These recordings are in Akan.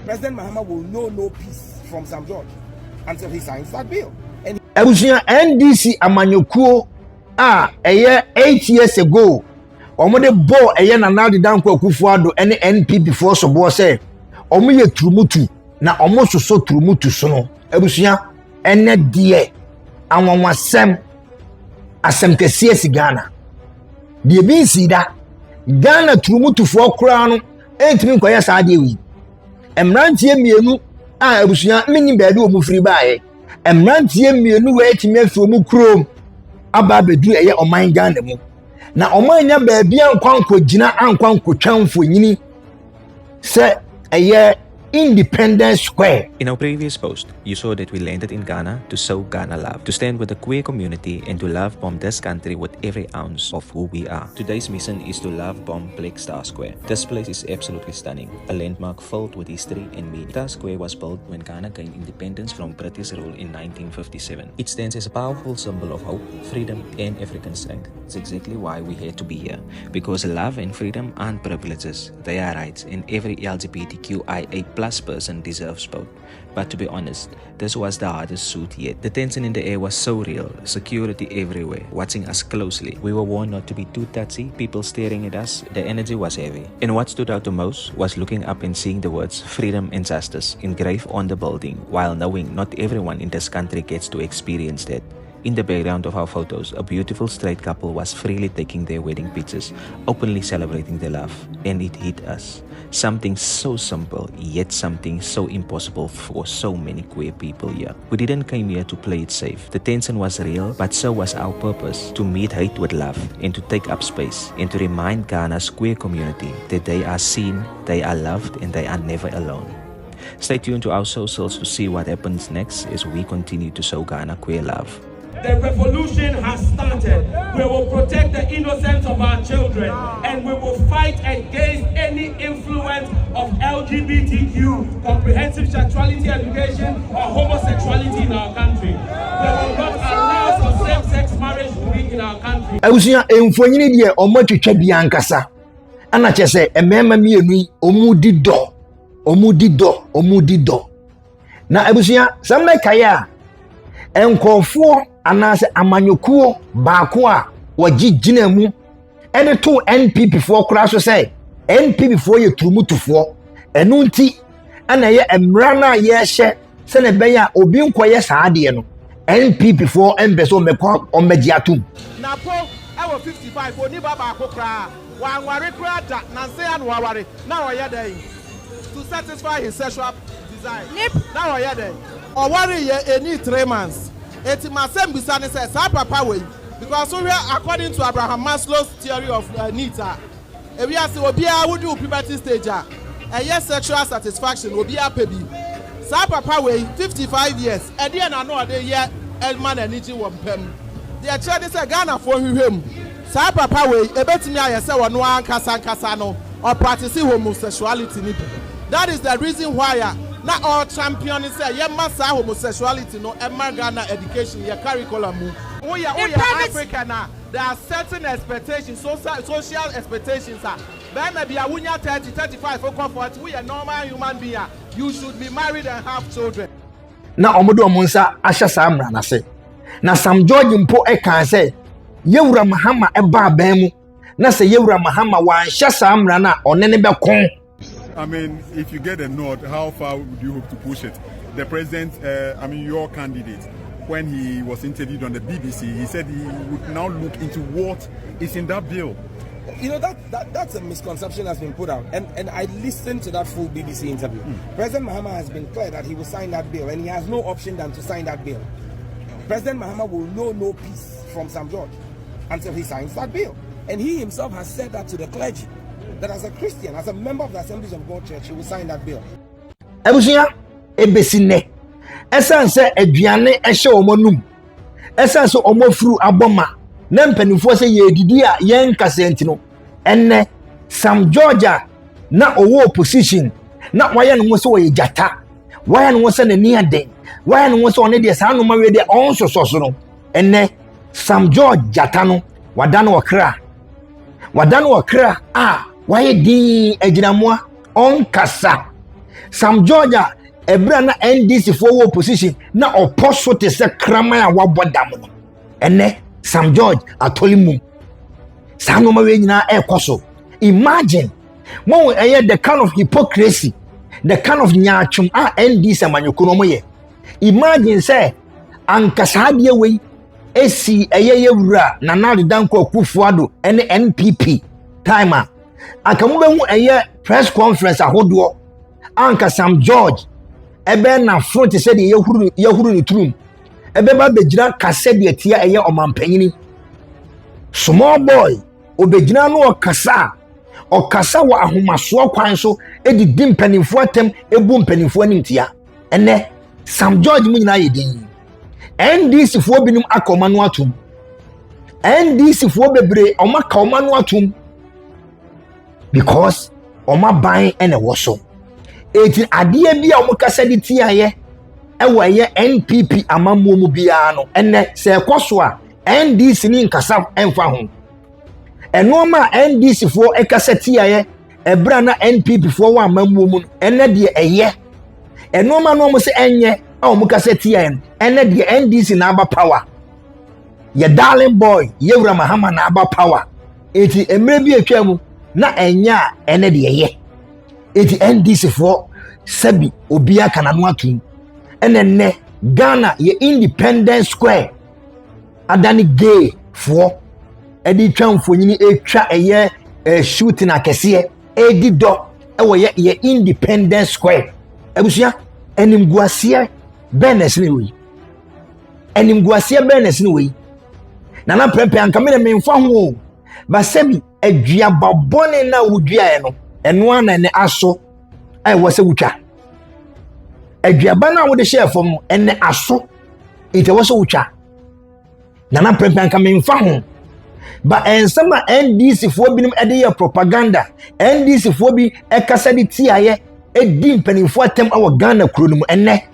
President Mahama will know no peace from Sam George until he signs that bill. And NDC amanyokuo eye 8 years ago omode bo eye na now the Danko Akufo-Addo ene NPP for so bo say omo ye Trumutu na omo so Trumutu so no abusua ene de anwanwasem asem kese si Ghana de bi si da Ghana Trumutu for kura no entimi nkoye sa de wi emrantie mienu abusua mini baabi omu firi baaye emrantie mienu we etimi afi omu krom aba bedu eye oman Ghana mu na oman nya baabi ankwanko gina ankwanko twanfo nyini se eye Independence Square. In our previous post, you saw that we landed in Ghana to sow Ghana love, to stand with the queer community and to love bomb this country with every ounce of who we are. Today's mission is to love bomb Black Star Square. This place is absolutely stunning, a landmark filled with history and meaning. Star Square was built when Ghana gained independence from British rule in 1957. It stands as a powerful symbol of hope, freedom and African strength. It's exactly why we had to be here, because love and freedom aren't privileges, they are rights, and every LGBTQIA+ person deserves both. But to be honest, this was the hardest suit yet. The tension in the air was so real, security everywhere, watching us closely. We were warned not to be too touchy, people staring at us, the energy was heavy. And what stood out the most was looking up and seeing the words freedom and justice engraved on the building, while knowing not everyone in this country gets to experience that. In the background of our photos, a beautiful straight couple was freely taking their wedding pictures, openly celebrating their love, and it hit us. Something so simple, yet something so impossible for so many queer people here. We didn't come here to play it safe. The tension was real, but so was our purpose, to meet hate with love, and to take up space, and to remind Ghana's queer community that they are seen, they are loved, and they are never alone. Stay tuned to our socials to see what happens next as we continue to show Ghana queer love. The revolution has started. We will protect the innocence of our children, and we will fight against any influence of LGBTQ, comprehensive sexuality education, or homosexuality in our country. We will not allow for same-sex marriage to be in our country. Abusia emfonyini die omotwetwa bi ankasa ana chese emema mienu omudi do na abusia samme kaya enkofo anase amanyokuo baako a wagigina mu ene to NPP for kura so say NPP for ye Trumutufo enu nti ana ye emra na ye hye se ne ben ya obi nkoye saade no NPP for embeso mekwa omegi atum na po ewo 55 oni baba akokra wanware kra da na se ya no waware na oye den to satisfy his sexual desire na oye den o worry ye any 3 months. It's my same business says papa way because we are according to Abraham Maslow's theory of needs. If we are say obia would do puberty stage a yes sexual satisfaction obia pebi. Sa papa way 55 years and then I know the year man energy won pem. The church say Ghana for him. Sa papa way e betimi ayese wono ankasa no or practice homosexuality ni. That is the reason why na all champion say ye massa homosexuality no Ghana education ye curriculum we are Africa now. There are certain expectations, social expectations maybe a wunya 30 35 for comfort. We are normal human being. You should be married and have children. Na omodo omonsa ahya samra na se na Sam George mpo e kan say yewura Mahama e ba ban mu na se yewura Mahama wa ahya samra na onene be kon. I mean, if you get a nod, how far would you hope to push it? The president, your candidate, when he was interviewed on the BBC, he said he would now look into what is in that bill. You know, that's a misconception that's been put out. And I listened to that full BBC interview. President Mahama has been clear that he will sign that bill, and he has no option than to sign that bill. President Mahama will know no peace from Sam George until he signs that bill. And he himself has said that to the clergy, that as a Christian, as a member of the Assemblies of God Church, he will sign that bill. Abusia ebesine esanse aduane ehye omonum esanse omofuru aboma na mpanifo se ye didi a yen kasenti no enne Sam Georgia na owo opposition na waye no so ye jata waye no so na ni aden waye no so ne de sa no ma we de on so no enne Sam George jata no wadano wakra waye din aginamoa on kasa Sam Georgia ebra na NDC for opposition na oposo te se kraman a wabodam no ene Sam George atoli mum sa no ma we nyina ekoso. Imagine mo the kind of hypocrisy, the kind of nyachum NDC amanyoko no mo ye. Imagine say ankasade we esi yewura na Danko Akufo-Addo ene NPP timer akamubehu press conference ahodo anka Sam George ebe na front said yehuru ni trum ebe ba begira kase de tia omampanyini small boy obegina no okasa wa ahomaso kwan so edi dimpanifo atem ebu mpanifo animtia ene Sam George mu nyina yedin NDC fo binum akoma no atum NDC fo bebre omaka oma no atum because oma ban ene woso eti ade bia omukasa di tiaye ewo ye NPP amammo mu bia no ene se ekoso a NDC ni nkasa emfa ho enoma NDC fo ekasa tiaye ebra na NPP fo wa amammo mu ene de eye enoma no mo se enye omukasa tiaye ene de NDC na aba power ye darling boy yewura Mahama na aba power eti emre bi atwam na enya ene de eye eti NDC fo sabi obia kana no atum ene Ghana ye Independence Square adani gay fo edi twamfo nyini etwa eye shooting akese edi do ewo ye Independence Square ebusia enimguasie benes ni wi enimguasie benes ni wi na prempe ankamene memfa ho ba sabi adua babone na wudua no eno ana ne aso ai wo se wutwa aduaba na wo de share fom no ene aso ite wo se wutwa na prempe ankamemfa ho ba ensama NDC fo binum ede ye propaganda NDC fo bi ekasa di tiaye edi mpanimfo atem awo Ghana kuro no mu ene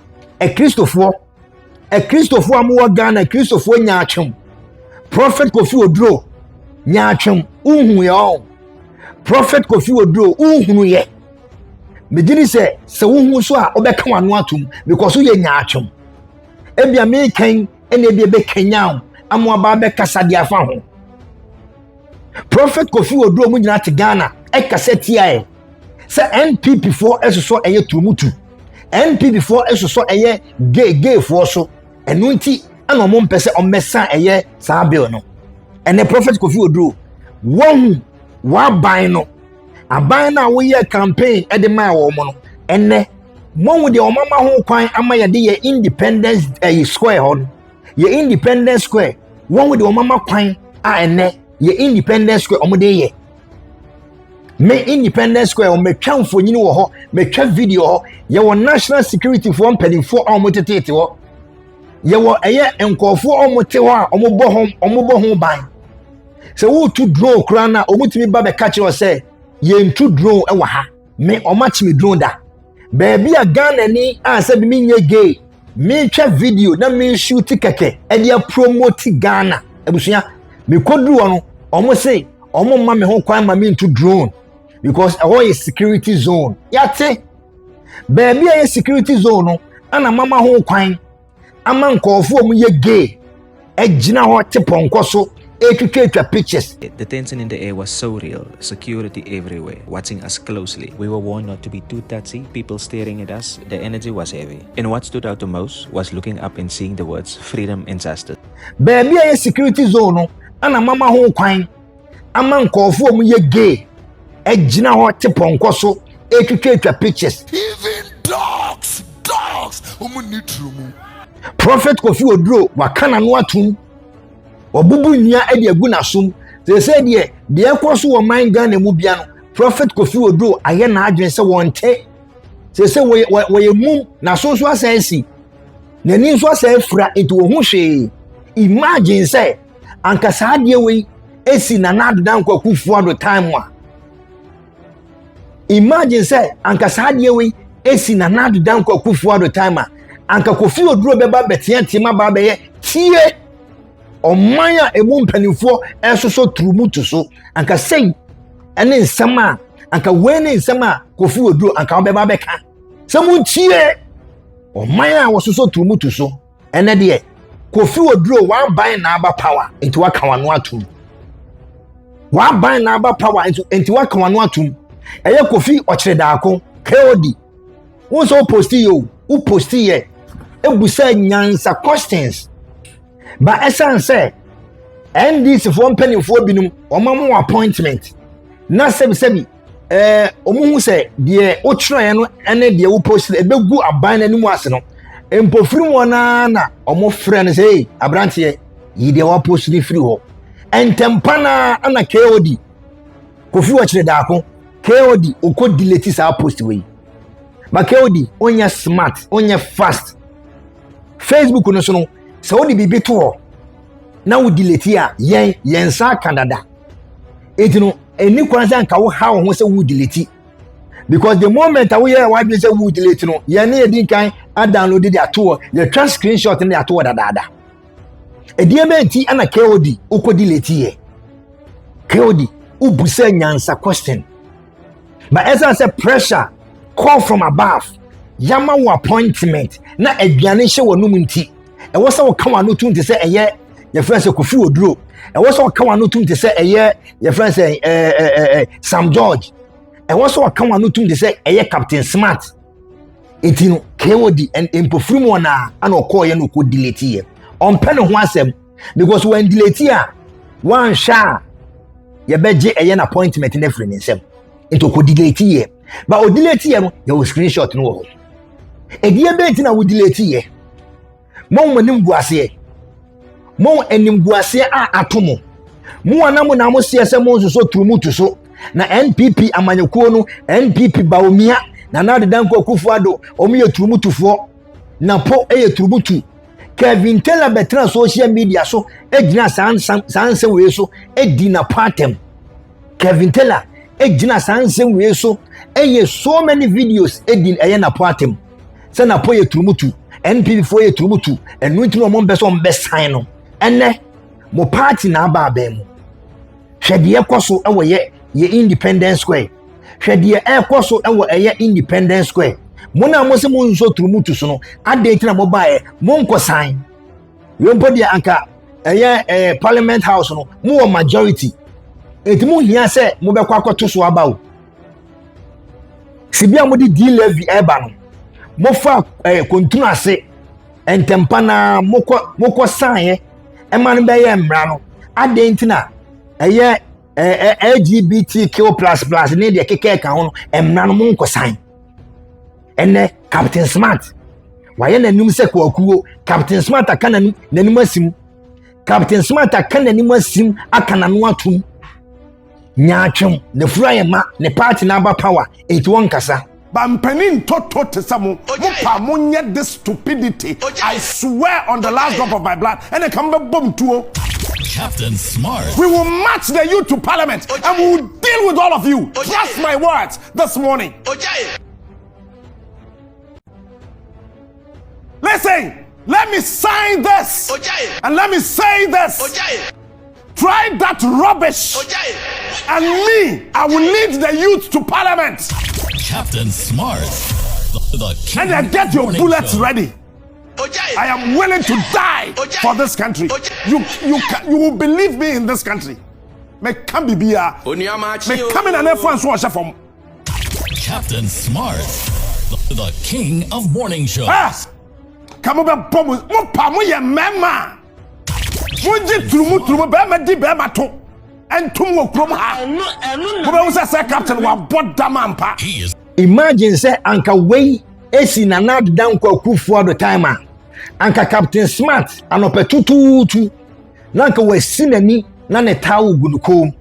Christopher amu Ghana Christopher nyaachum Prophet Kofi Oduro nyaachum unhu ye Prophet Kofi Oduro unhu ye medini se unhu so a obeka wano atum because ye nyaachum ebia me kan ene ebia be kanyam amu aba be kasa dia fa ho Prophet Kofi Oduro mu nyina te Ghana ekasa tiae se NPP for eso eye Trumutu NPP for eso eye gay for so enu nti ana mo mpese o mesa eye saa bill no ene Prophet Kofi Oduro won wa ban no aban na wo ye campaign e de ma wo mo no ene mo de o mama ho kwan ama ye de ye Independence Square hon ye Independence Square won de o mama kwan a ene ye Independence Square o mo de ye me Independence Square o metwa mfonyini wo ho metwa video ho ye wo national security for mpanimfo a o motetete ho ye wo eye enkofo o mote ho a o mo bo ho ban se wo tu drone kura na o mutimi ba be catch o say ye ntu drone e wa ha me o match me drone da baby a Ghana ni a se bi me nye gay me twa video na me shoot keke e dia promote Ghana ebusua me kodru no o mo say o mo ma me ho kwan ma me ntu drone because all is security zone yate baby a security zone no ana mama ho kwan ama nkofo mu ye gay ejina ho teponko so etwetwa pictures. The tension in the air was so real, security everywhere, watching us closely. We were warned not to be too touchy, people staring at us, the energy was heavy. And what stood out the most was looking up and seeing the words freedom and justice. Baby a security zone no ana mama ho kwan ama nkofo mu ye gay ejina ho teponko so etwetwa pictures. Even dogs need Trumu. Prophet Kofi Oduro wakana no atum obubu nya ede agu nasum se de ekoso wo man Ghana mu bia no Prophet Kofi Oduro aye na adwen se wonte se wo ye mum na so asensi na ni so asenfra enti wo hu hwe. Imagine say anka saade we esi na Danko Akufo-Addo time wa imagine say anka saade we esi na Danko Akufo-Addo time anka Kofi Oduro beba betiantima ba be ye tie omanya emu mpanifo esoso Trumutu so anka sei ene nsama anka wene nsama Kofi Oduro anka obeba beka Samuntie o maya wososo Trumutu so ene de Kofi Oduro one buy na aba power into waka wano atum one buy na aba power into waka wano atum eye Kofi Ochredako KOD won so posti yo who posti ye ebusa nyansa questions ba esan say NDC for mpanimfo binum omamu appointment na sebi omuhu say de otro ye no ene de wo post ebegu aban nanimu ase no empofiri wona na omo frɛ say abrantie yi de wa post ni free ho entempana ana KOD Kofi Ochredako KOD oko delete sa post we ba KOD onya smart onya fast Facebook no so no se odi bibi to na wo delete a yen sa Canada etino eni kwanza anka wo ha wo se wo delete because the moment we hear why say wo delete no yen na edin kan a download the ato the transcript screenshot na ato dada ediementi ana KOD uko delete ye KOD ubusa nyansa question but as I say pressure call from above yama wo appointment na aduane hye wo num nti e wo se wo ka wano tum te se eye your friend say Kofi Oduro e wo so ka wano tum te se eye your friend say Sam George e wo so ka wano tum te se eye Captain Smart etino KOD and empofrim wona ana okọ ye no ko delete ye on pen ho asem because when delete a one sha ye beje eye na appointment na free nsem into ko delete ye ba o delete ye no ye wo screenshot no wo e die be ntina wo delete ye mo manim guase mo enim guase a atomo mo anamo na mo siese mo so Trumutu so na NPP amanyekuo no NPP baomia na na dedanko akufuado omiye Trumutufo na po eye Trumutu Kevin Taylor betra social media so ejina sanse we so edi na patem Kevin Taylor ejina sanse we so eye so many videos edi eye na patem se na po ye Trumutu NPP for ye Trumutu enu ntino mo mbeso mbesan no ene mo party na aba mu hwede ekoso ewo ye Independence Square hwede ekoso ewo eye Independence Square mo na mo se mo nso Trumutu so no ade tina mo bae mo nkosan yompo dia anka eye Parliament House no mo majority etimu hia se mo be kwa akoto so aba o sibia mo di levy eba no mo fa kontinu ase entempana moko sanye eman be ye mra no ade ntina eye LGBTQ++ ne de keke ka ho no emra no mo nkosan ene Captain Smart waye nanum se kwakuo Captain Smart aka nanum asim Captain Smart aka nanum asim aka nanu atum nyaatwem ne furaye ma ne party na aba power eti kasa Bampanin toto tesamo mupa munye this stupidity. I swear on the last drop of my blood and I come back boom to Captain Smart. We will march the youth to parliament and we will deal with all of you. Trust my words this morning. Listen, let me sign this and let me say this. Try that rubbish and me, I will lead the youth to parliament. Captain Smart. The king And then get your bullets show. ready. I am willing to die for this country. You will believe me in this country. Me come be here. Me come in and everyone so from. Captain Smart. The king of morning show. Come over, pomu. Mo pamu ye mema. Mo ji Trumutu be me di be ma to. And tumo krom ha. Mo be say captain wa boda mampa. He is imagine say anka wey esi na nad dan kwakufu at the time anka Captain Smart anopetututu na anka wasi nani na ne tawo gunukom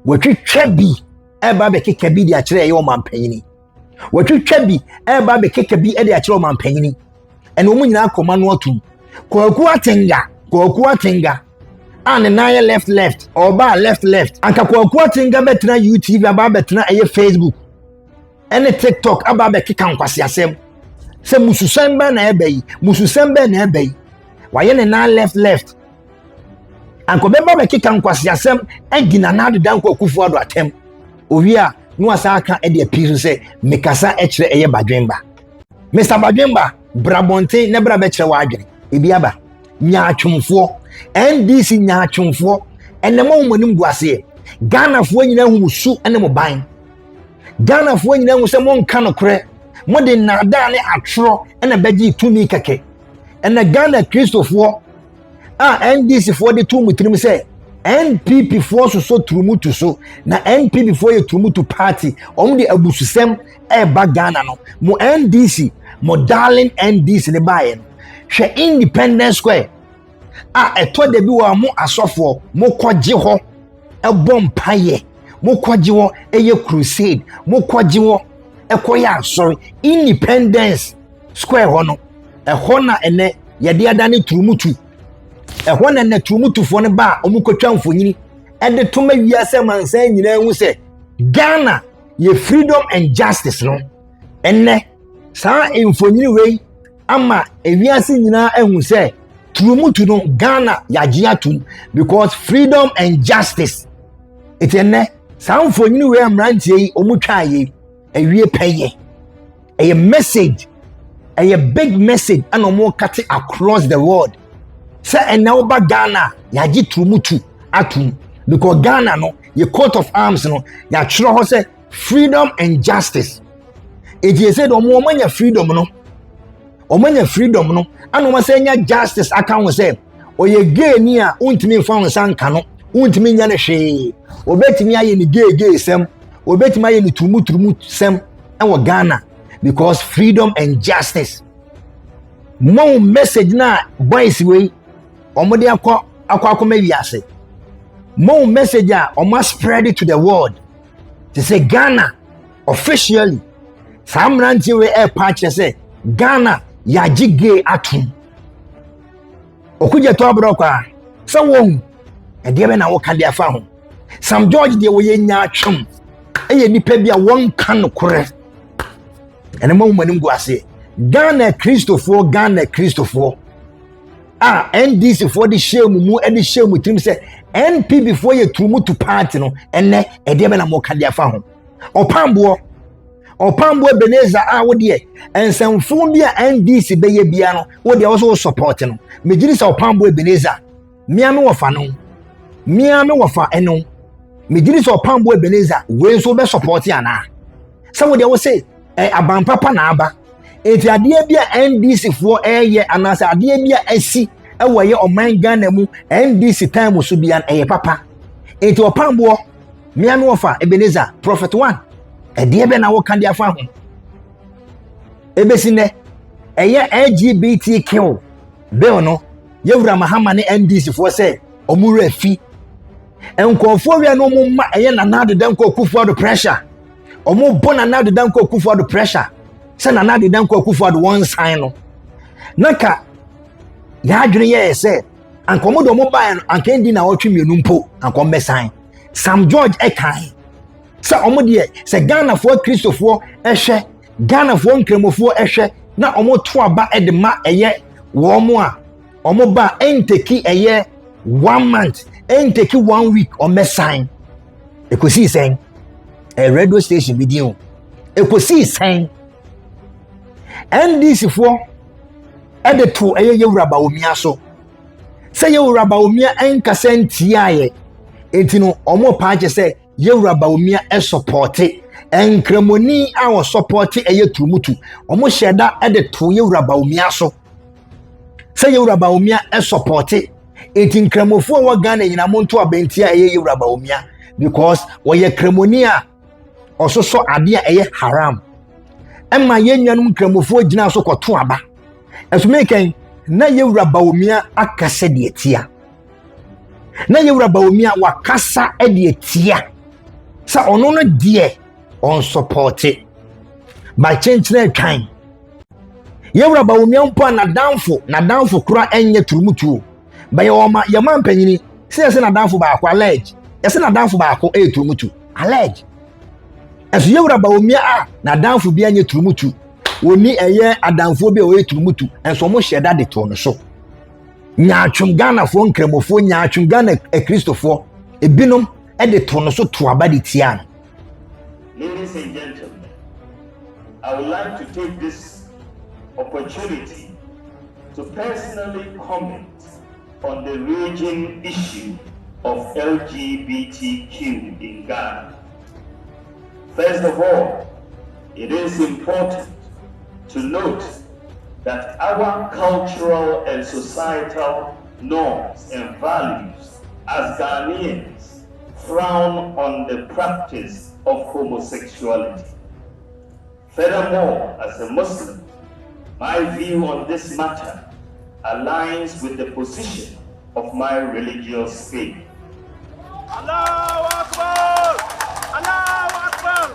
watwitwa bi eba be keka bi di akire ye o mampanyini watwitwa bi eba be keka bi e di akire o mampanyini ene omu nyina akoma no atum kwaku atenga ane na left oba left anka kwaku atenga betra YouTube aba betra eye Facebook ene TikTok aba be keka nkwase asem se mususembe na ebeyi waye ne na left anko beba be keka nkwase asem egina na adedan kwakufu ado atem owi a no asaka e de piso say mekasa e kire eye badwenba Mr. Badwenba brabonte ne bra be kire wa adwene ebi aba nya atwomfo NDC nya atwomfo enema womanim guase Ghana fo nyina hu su ene mo ban Ghana fo nyina hu se mo nka no kore mo de nada ne atro ene beji tumi keke ene Ghana Christopher NDC for the Trumutu say NPP for so Trumutu so na NPP for ye Trumutu party the abususem ba Ghana no mo NDC mo darling NDC ne baye no hwe Independence Square eto de bi wa mo asofo mo kwaje ho bom paye mo kwaje ho eye crusade mo kwaje ho ekoya sorry Independence Square ho no ho na ene ye de adane Trumutu ehona na Trumutufo ne ba omukotwa mfonyini de to ma wiase mansan nyina hu se Ghana ye freedom and justice no enne saa mfonyini wei ama ewiase nyina ehu se Trumutu no Ghana yaje atum because freedom and justice etienne saa mfonyini wei amrantie yi omutwa yi ewie peye a message a big message and omo cut across the world. Say and now ba Ghana yaji Trumutu atum because Ghana no ye coat of arms no ya chiro ho say freedom and justice. It is said omo manya freedom no and omo say nya justice aka ho say oye gay ni a untimi mfa ho sanka no untimi nya ne hwe obetimi aye ni gay sem obetimi aye ni Trumutu sem and Ghana because freedom and justice. More message na boys way omode akwa wiase. More message spread it to the world. To say Ghana officially some ranti we patch say Ghana yaji gay atum. Okuje to abroka so won e de be na wo kan de afa ho. Sam George de wo ye nya atwom. Eye nipa bia won kan no kore. Ene mo manim go ase Ghana Christopher NDC for the shame mu e the shame trim say NP before ye Trumutu party no ene e de be na mo ka de afa ho opambo Ebenezer wo de ensamfo bia NDC be ye bia no wo de also support no mejiri say opambo Ebenezer miame wofa eno mejiri say opambo Ebenezer we so be support ana say wo de wo say abampapa na aba eti ade bia NDC for eye anasa ade bia asi ewoye oman Ghana mu NDC time so bia eye papa eti opambo miame wofa Ebenezer prophet 1 ede be na wo kan dia fa ho ebesine eye LGBTQ bill no yewura Mahama ne NDC for say omura fi enkofo wi no mo ma eye na na de danko kufu do pressure omo bona na de danko kufu do pressure se na na de danko kufu do one sign no naka ya adwene ye se ankomo do mo ba no ankendi na otwe mienu mpo ankom be sign Sam George ekai se omo de se Ghana for Christopher ehwe Ghana for nkremofo ehwe na omo to aba de ma eye wo mo a omo ba enteki eye 1 month enteki 1 week o me sign ekosi sen a radio station video ekosi sen NDC for ede to eye yewura ba omia so se yewura ba omia enkasa ntiaye entino omo paache se yewura ba omia e support enkremoni a wo support eye Trumutu omo sheda ede to yewura ba omia so se yewura ba omia e support enkremofo wo Ghana nyina monto abentia eye yewura ba omia because wo ye kremoni a ososo ade a eye haram emma yenyanum kremofo gina so kwoto aba esumeken na yewura ba omia akase de etia na yewura ba omia wakasa de etia sa ono no de on support by change na kan yewura ba omia mpo na danfo kura enye Trumutu ba yoma yama mpanyini se na danfo ba akwa allege se na danfo ba akwa Trumutu allege as yewura ba omia na danfo bia nye Trumutu woni eye adanfo bia o Trumutu enso mo sheda de to no so nyaatwum Ghana fo nkremofo nyaatwum Ghana Christopher ebinom e de to no so to aba de tia no ladies and gentlemen, I would like to take this opportunity to personally comment on the raging issue of LGBTQ in Ghana. First of all, it is important to note that our cultural and societal norms and values as Ghanaians frown on the practice of homosexuality. Furthermore, as a Muslim, my view on this matter aligns with the position of my religious faith. Allahu Akbar! Allahu Akbar!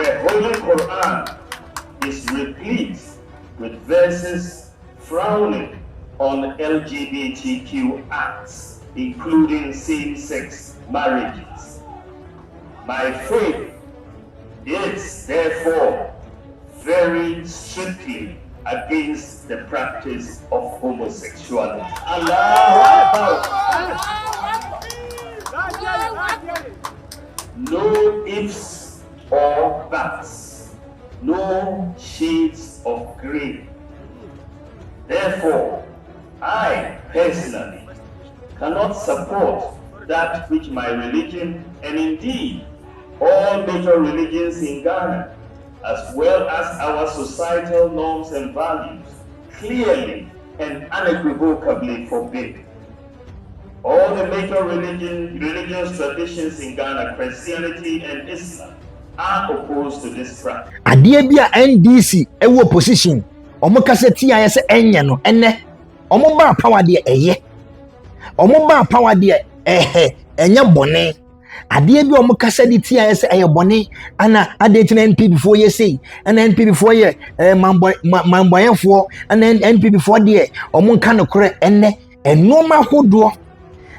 The Holy Quran is replete with verses frowning on LGBTQ acts, including same-sex marriages. My faith is therefore very strictly against the practice of homosexuality. Allahu Akbar! No ifs or buts, no shades of grey. Therefore, I personally cannot support that which my religion and indeed all major religions in Ghana, as well as our societal norms and values, clearly and unequivocally forbid. All the major religious traditions in Ghana, Christianity and Islam, are opposed to this practice. Adeɛ bi a NDC ɛwɔ position ɔmo kasa ti ayɛ sɛ ɛnyɛ no ɛnɛ ɔmo ba power deɛ ɛyɛ ɔmo ba power deɛ ɛnyɛ bɔne adeɛ bi ɔmo kasa de ti ayɛ sɛ ɛyɛ bɔne ana ade tina NP before yɛ sei ana NP before yɛ mamboyɛfoɔ ana NP before deɛ ɔmo nka no korɛ ɛnɛ ɛnoma hodoɔ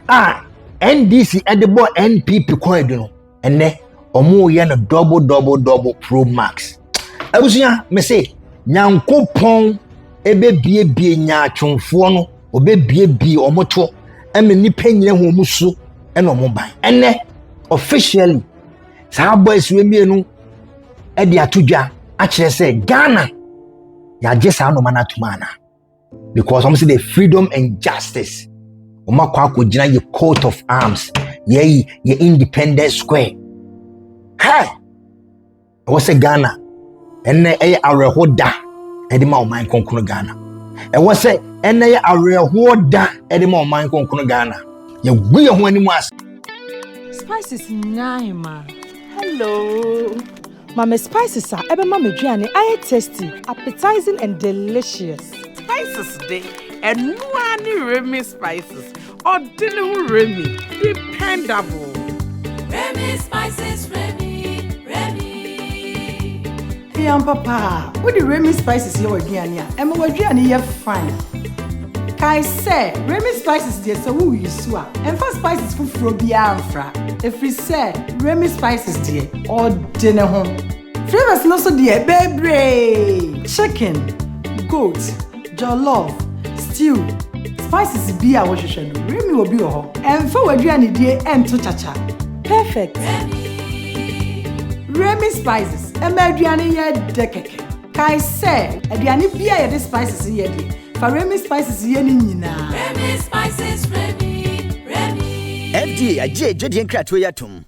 a NDC ɛde bɔ NPP kɔɛ do no ɛnɛ ɔmo yɛ no double pro max abusua me say nyankopɔn ɛbɛbiebie nyaatwomfoɔ no ɔbɛbiebie ɔmo to ɛma nipa nyina ho ɔmo so ɛna ɔmo ban ɛnɛ officially saa boys we mienu ɛde ato dwa akyerɛ sɛ Ghana yɛagye saa no mana to mana because ɔmo say the freedom and justice ɔmo akɔ gyina yɛ coat of arms yɛ independence square hey ɛwɔ sɛ Ghana ɛnɛ ɛyɛ awerɛho da ɛde ma ɔman konkono Ghana ɛwɔ sɛ ɛnɛ yɛ awerɛho da ɛde ma ɔman konkono Ghana yɛgu yɛ ho anim ase. Spices nine ma. Hello. Mama spices are ebe mama aduane aye tasty, appetizing and delicious. Spices dey and no any Remy spices. Ordinary Remy, dependable. Remy spices, Remy. Hey, Papa, what the Remy spices you aduane a? Ema aduane ye fine. Kai say Remy spices dey so who you so a. Emfa spices fufuro bia amfra. Every say Remy spices dey ordinary home. Flavors no so dey bebre. Chicken, goat, jollof, stew. Spices be a wohwehwe no. Remy will be ho. Emfa waduane dey ento chacha. Perfect. Remy spices. Ema aduane ye dekeke. Kai say aduane bia ye de spices ye dey. For Remy spices ye ni nyina. Remy spices, Remy. FDA aje jodi nkratwe yatum.